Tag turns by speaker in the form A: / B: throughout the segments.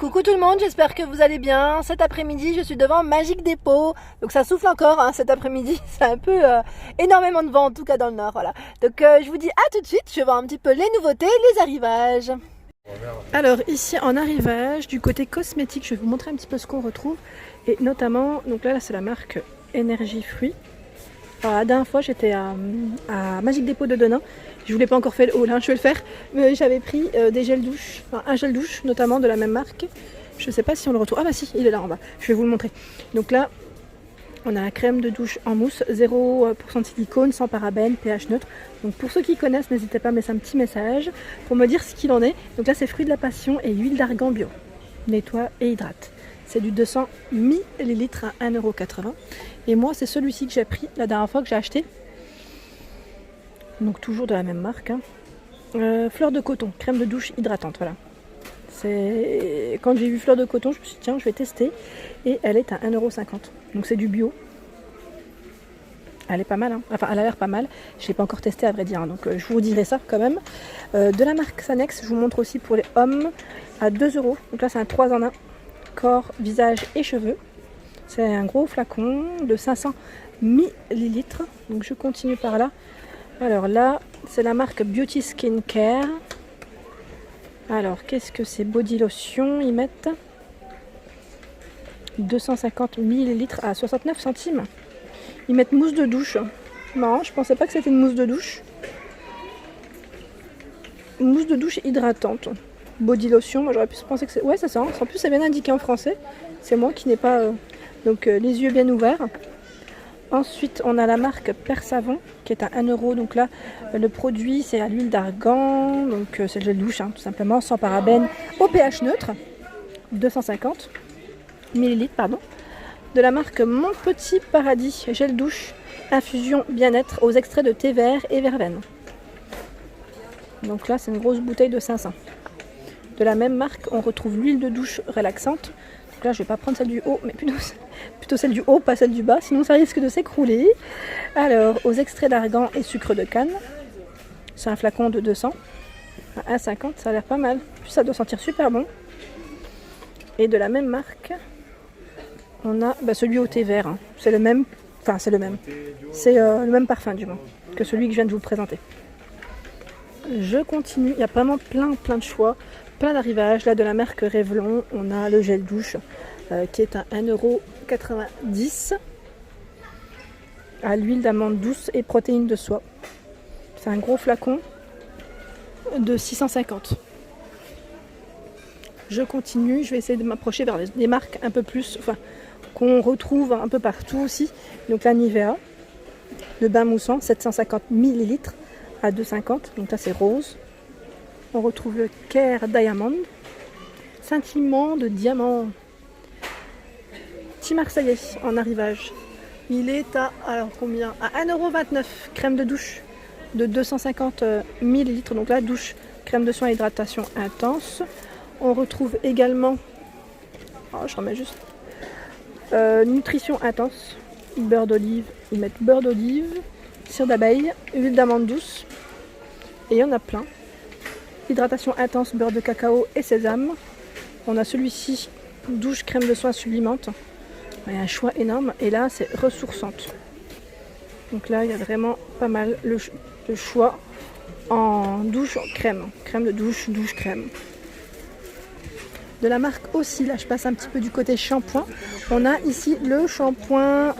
A: Coucou tout le monde, j'espère que vous allez bien. Cet après-midi, je suis devant Magic Depot. Donc ça souffle encore cet après-midi. C'est un peu énormément de vent en tout cas dans le nord. Voilà. Donc je vous dis à tout de suite. Je vais voir un petit peu les nouveautés, les arrivages. Alors ici en arrivage, du côté cosmétique, je vais vous montrer un petit peu ce qu'on retrouve. Et notamment, donc là c'est la marque Énergie Fruits. Alors, la dernière fois j'étais à Magic Depot de Denain. Je voulais pas encore faire le haul, je vais le faire. Mais j'avais pris des gels douche, enfin un gel douche notamment de la même marque. Je sais pas si on le retrouve. Ah bah si, il est là en bas. Je vais vous le montrer. Donc là, on a la crème de douche en mousse, 0% de silicone, sans parabènes, pH neutre. Donc pour ceux qui connaissent, n'hésitez pas à mettre un petit message pour me dire ce qu'il en est. Donc là c'est fruits de la passion et huile d'argan bio. Nettoie et hydrate. C'est du 200 ml à 1,80 €. Et moi c'est celui-ci que j'ai pris la dernière fois que j'ai acheté. Donc toujours de la même marque. Fleur de coton, crème de douche hydratante, voilà. Quand j'ai vu fleur de coton, je me suis dit tiens, je vais tester. Et elle est à 1,50 €. Donc c'est du bio. Elle est pas mal, Enfin elle a l'air pas mal. Je ne l'ai pas encore testé à vrai dire, donc je vous dirai ça quand même. De la marque Sanex, je vous montre aussi pour les hommes à 2 €. Donc là c'est un 3 en 1. Corps, visage et cheveux. C'est un gros flacon de 500 ml. Donc je continue par là. Alors là, c'est la marque Beauty Skin Care. Alors, qu'est-ce que c'est? Body lotion, ils mettent 250 ml à 69 centimes. Ils mettent mousse de douche. Non, je pensais pas que c'était une mousse de douche. Mousse de douche hydratante. Body lotion, moi j'aurais pu penser que c'est... Ouais, c'est ça. En plus, c'est bien indiqué en français. C'est moi qui n'ai pas... Donc, les yeux bien ouverts. Ensuite, on a la marque Persavon qui est à 1 €. Donc là, le produit, c'est à l'huile d'argan. Donc, c'est le gel douche, tout simplement, sans parabènes, au pH neutre. 250 ml, pardon. De la marque Mon Petit Paradis, gel douche, infusion bien-être aux extraits de thé vert et verveine. Donc là, c'est une grosse bouteille de 500. De la même marque, on retrouve l'huile de douche relaxante. Donc là, je ne vais pas prendre celle du haut, mais plutôt celle du haut, pas celle du bas, sinon ça risque de s'écrouler. Alors, aux extraits d'argan et sucre de canne. C'est un flacon de 200 à 1,50 €, ça a l'air pas mal. Puis ça doit sentir super bon. Et de la même marque, on a celui au thé vert. C'est le même, enfin c'est le même. C'est le même parfum du moins que celui que je viens de vous présenter. Je continue, il y a vraiment plein de choix, plein d'arrivages. Là de la marque Revlon, on a le gel douche qui est à 1,90 € à l'huile d'amande douce et protéines de soie. C'est un gros flacon de 650. Je continue, je vais essayer de m'approcher vers des marques un peu plus, qu'on retrouve un peu partout aussi. Donc la Nivea, le bain moussant, 750 ml à 2,50 €. Donc là c'est rose. On retrouve le Care Diamond, scintillement de diamant. Petit Marseillais en arrivage. Il est à, alors combien? À 1,29 €. Crème de douche de 250 ml. Donc là, douche, crème de soin et hydratation intense. On retrouve également, je remets juste, nutrition intense, beurre d'olive. Ils mettent beurre d'olive, cire d'abeille, huile d'amande douce. Et il y en a plein. Hydratation intense, beurre de cacao et sésame. On a celui-ci, douche, crème de soin sublimante. Il y a un choix énorme. Et là, c'est ressourçante. Donc là, il y a vraiment pas mal le choix en douche crème. Crème de douche, douche crème. De la marque aussi, là je passe un petit peu du côté shampoing. On a ici le shampoing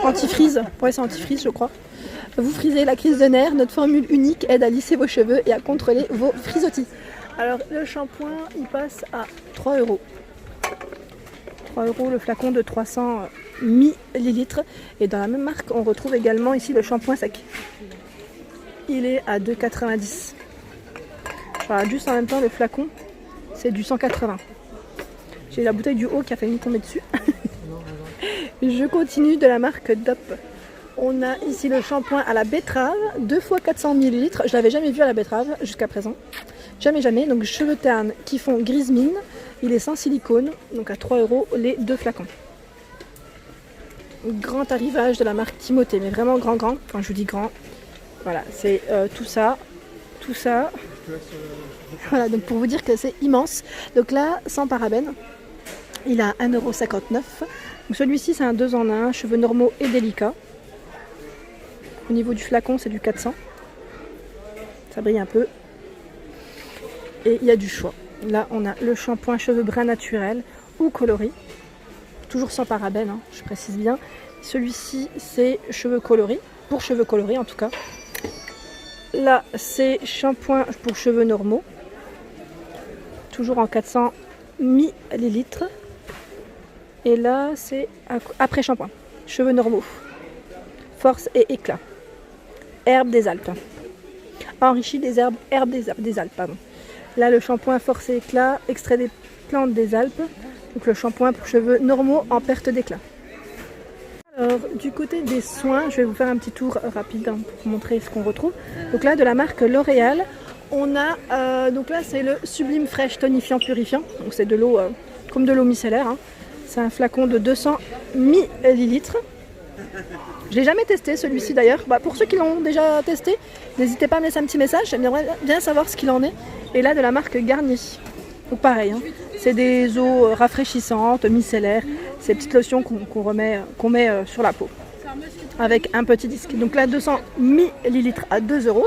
A: anti-frise. Ouais, c'est anti-frise je crois. Vous frisez la crise de nerfs, notre formule unique aide à lisser vos cheveux et à contrôler vos frisottis. Alors le shampoing il passe à 3 €. 3 € le flacon de 300 ml. Et dans la même marque on retrouve également ici le shampoing sec. Il est à 2,90 €. Voilà, juste en même temps le flacon c'est du 180. J'ai la bouteille du haut qui a failli me tomber dessus. Je continue de la marque DOP. On a ici le shampoing à la betterave, 2 fois 400 ml. Je l'avais jamais vu à la betterave jusqu'à présent. Jamais. Donc cheveux ternes qui font grise mine. Il est sans silicone, donc à 3 € les 2 flacons. Grand arrivage de la marque Timothée, mais vraiment grand. Quand je vous dis grand, voilà, c'est tout ça, Voilà, donc pour vous dire que c'est immense. Donc là, sans parabènes, il a 1,59 €. Donc celui-ci, c'est un 2 en 1, cheveux normaux et délicats. Au niveau du flacon, c'est du 400. Ça brille un peu. Et il y a du choix. Là, on a le shampoing cheveux bruns naturels ou coloris. Toujours sans parabènes, hein, je précise bien. Celui-ci, c'est cheveux coloris, pour cheveux coloris en tout cas. Là, c'est shampoing pour cheveux normaux. Toujours en 400 millilitres. Et là, c'est après shampoing. Cheveux normaux. Force et éclat. Herbes des Alpes. Enrichi des herbes des Alpes, pardon. Là, le shampoing Force et éclat, extrait des plantes des Alpes. Donc le shampoing pour cheveux normaux en perte d'éclat. Alors, du côté des soins, je vais vous faire un petit tour rapide hein, pour vous montrer ce qu'on retrouve. Donc là, de la marque L'Oréal, on a, donc là, c'est le Sublime Fresh Tonifiant Purifiant. Donc c'est de l'eau, comme de l'eau micellaire. Hein. C'est un flacon de 200 millilitres. Je l'ai jamais testé celui-ci d'ailleurs. Bah, pour ceux qui l'ont déjà testé, n'hésitez pas à me laisser un petit message. J'aimerais bien savoir ce qu'il en est. Et là, de la marque Garnier. Donc pareil, hein. C'est des eaux rafraîchissantes, micellaires. Ces petites lotions qu'on met sur la peau. Avec un petit disque. Donc là, 200 millilitres à 2 €.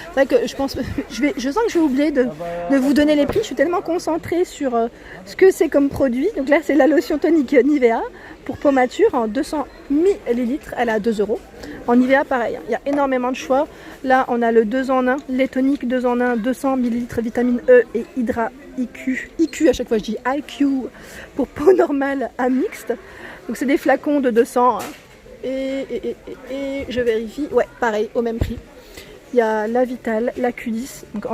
A: C'est vrai que je pense, je sens que je vais oublier de vous donner les prix. Je suis tellement concentrée sur ce que c'est comme produit. Donc là, c'est la lotion tonique Nivea pour peau mature en 200 millilitres. Elle est à 2 €. En Nivea, pareil. Il y a énormément de choix. Là, on a le 2 en 1, lait tonique 2 en 1, 200 millilitres vitamine E et Hydra IQ à chaque fois je dis IQ pour peau normale à mixte. Donc c'est des flacons de 200 et je vérifie. Ouais, pareil, au même prix. Il y a la Vital, la Q10, donc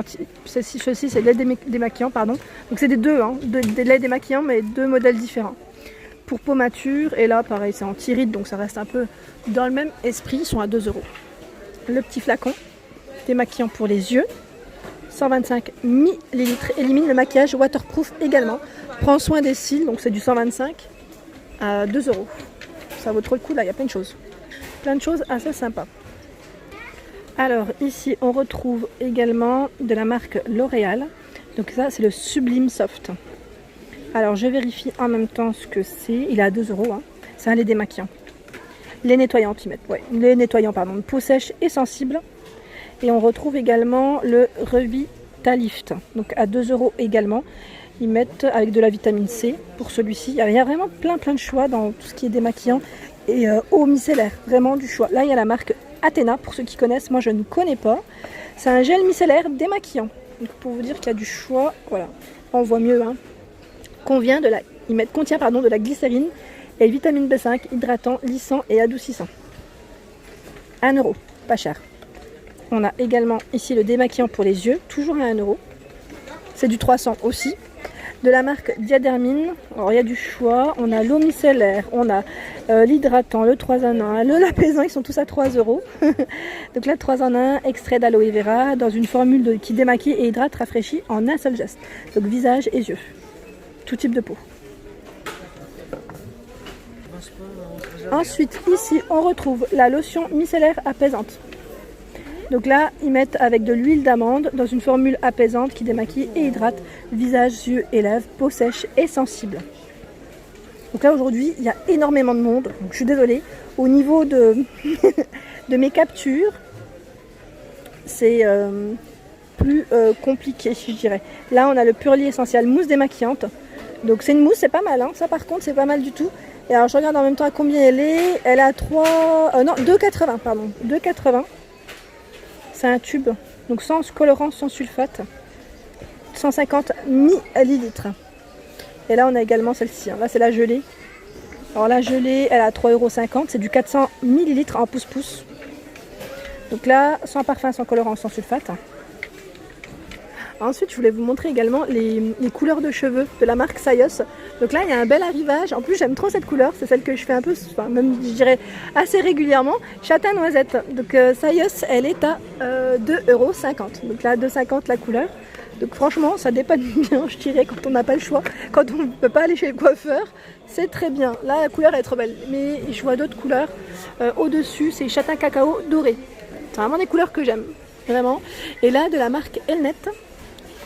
A: ceci c'est lait démaquillant, pardon. Donc c'est des deux, hein, des laits démaquillants, mais deux modèles différents. Pour peau mature, et là pareil, c'est anti-rides, donc ça reste un peu dans le même esprit, ils sont à 2 €. Le petit flacon, démaquillant pour les yeux, 125 millilitres, élimine le maquillage waterproof également. Prend soin des cils, donc c'est du 125 à 2 €. Ça vaut trop le coup, là il y a plein de choses. Plein de choses assez sympas. Alors ici on retrouve également de la marque L'Oréal. Donc ça c'est le Sublime Soft. Alors je vérifie en même temps ce que c'est. Il est à 2 €. Hein. C'est un lait démaquillant. Lait nettoyant qu'ils mettent. Ouais, lait nettoyant pardon. Peau sèche et sensible. Et on retrouve également le Revitalift. Donc à 2 € également. Ils mettent avec de la vitamine C pour celui-ci. Il y a vraiment plein de choix dans tout ce qui est démaquillant et eau micellaire. Vraiment du choix. Là il y a la marque Athéna, pour ceux qui connaissent, moi je ne connais pas. C'est un gel micellaire démaquillant. Donc pour vous dire qu'il y a du choix, voilà, on voit mieux. Hein. Contient de la glycérine et vitamine B5, hydratant, lissant et adoucissant. 1 €, pas cher. On a également ici le démaquillant pour les yeux, toujours à 1 €. C'est du 300 aussi. De la marque Diadermine, alors il y a du choix, on a l'eau micellaire, on a l'hydratant, le 3 en 1, l'apaisant, ils sont tous à 3 €. Donc là 3 en 1, extrait d'aloe vera dans une formule qui démaquille et hydrate, rafraîchit en un seul geste. Donc visage et yeux, tout type de peau. Ensuite ici on retrouve la lotion micellaire apaisante. Donc là, ils mettent avec de l'huile d'amande dans une formule apaisante qui démaquille et hydrate visage, yeux et lèvres, peau sèche et sensible. Donc là, aujourd'hui, il y a énormément de monde. Donc je suis désolée. Au niveau de, de mes captures, c'est plus compliqué, je dirais. Là, on a le Purely Essentiel mousse démaquillante. Donc c'est une mousse, c'est pas mal. Hein. Ça, par contre, c'est pas mal du tout. Et alors, je regarde en même temps à combien elle est. Elle est à 2,80, pardon. 2,80. C'est un tube, donc sans colorant, sans sulfate, 150 millilitres. Et là, on a également celle-ci. Hein. Là, c'est la gelée. Alors, la gelée, elle est à 3,50 €. C'est du 400 millilitres en pouce-pouce. Donc là, sans parfum, sans colorant, sans sulfate. Ensuite, je voulais vous montrer également les couleurs de cheveux de la marque Sayos. Donc là, il y a un bel arrivage. En plus, j'aime trop cette couleur. C'est celle que je fais un peu, enfin, même je dirais assez régulièrement. Châtain noisette. Donc Sayos, elle est à 2,50 €. Donc là, 2,50 € la couleur. Donc franchement, ça dépanne bien, je dirais, quand on n'a pas le choix. Quand on ne peut pas aller chez le coiffeur, c'est très bien. Là, la couleur est trop belle. Mais je vois d'autres couleurs. Au-dessus, c'est châtain cacao doré. C'est vraiment des couleurs que j'aime. Vraiment. Et là, de la marque Elnet.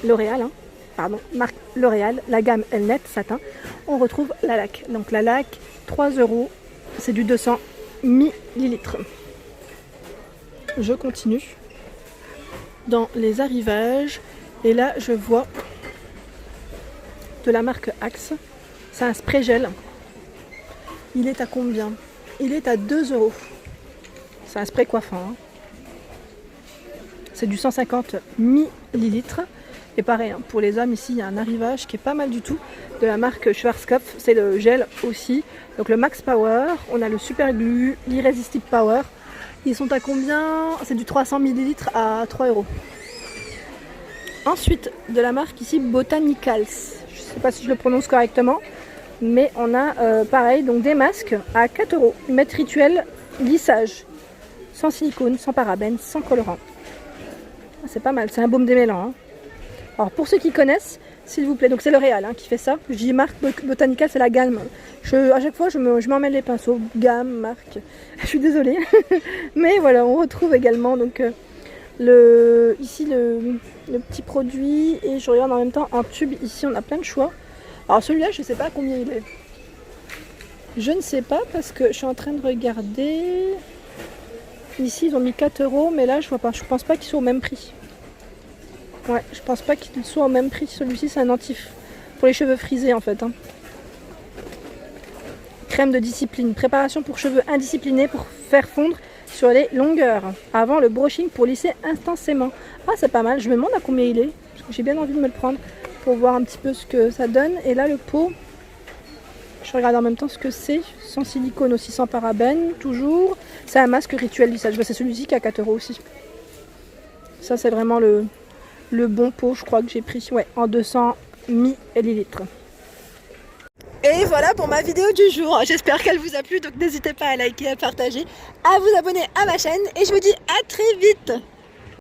A: L'Oréal, hein, pardon, marque L'Oréal, la gamme Elnet satin, on retrouve la laque. Donc la laque, 3 €, c'est du 200 millilitres. Je continue dans les arrivages et là je vois de la marque Axe. C'est un spray gel. Il est à combien? Il est à 2 €. C'est un spray coiffant. Hein. C'est du 150 millilitres. Et pareil, hein, pour les hommes, ici, il y a un arrivage qui est pas mal du tout. De la marque Schwarzkopf. C'est le gel aussi. Donc le Max Power. On a le Super Glue, l'Irresistible Power. Ils sont à combien? C'est du 300 millilitres à 3 €. Ensuite, de la marque ici Botanicals. Je ne sais pas si je le prononce correctement. Mais on a pareil, donc des masques à 4 €. Mètre rituel, lissage. Sans silicone, sans parabènes, sans colorant. C'est pas mal, c'est un baume démêlant. Hein. Alors pour ceux qui connaissent, s'il vous plaît, donc c'est L'Oréal hein, qui fait ça. Je dis marque Botanicals, c'est la gamme. À chaque fois, je m'emmêle les pinceaux. Gamme, marque. Je suis désolée. Mais voilà, on retrouve également donc ici le petit produit. Et je regarde en même temps en tube. Ici, on a plein de choix. Alors celui-là, je ne sais pas combien il est. Je ne sais pas parce que je suis en train de regarder. Ici, ils ont mis 4 €, mais là, je vois pas. Je pense pas qu'ils soient au même prix. Ouais, je pense pas qu'ils soient au même prix. Celui-ci, c'est un antif pour les cheveux frisés en fait. Hein. Crème de discipline. Préparation pour cheveux indisciplinés pour faire fondre sur les longueurs. Avant le brushing pour lisser intensément. Ah, c'est pas mal. Je me demande à combien il est. Parce que j'ai bien envie de me le prendre pour voir un petit peu ce que ça donne. Et là, le pot. Je regarde en même temps ce que c'est. Sans silicone aussi, sans parabènes, toujours. C'est un masque rituel lissage. C'est celui-ci qui a 4 € aussi. Ça, c'est vraiment le bon pot, je crois que j'ai pris. Ouais, en 200 millilitres. Et voilà pour ma vidéo du jour. J'espère qu'elle vous a plu. Donc n'hésitez pas à liker, à partager, à vous abonner à ma chaîne. Et je vous dis à très vite.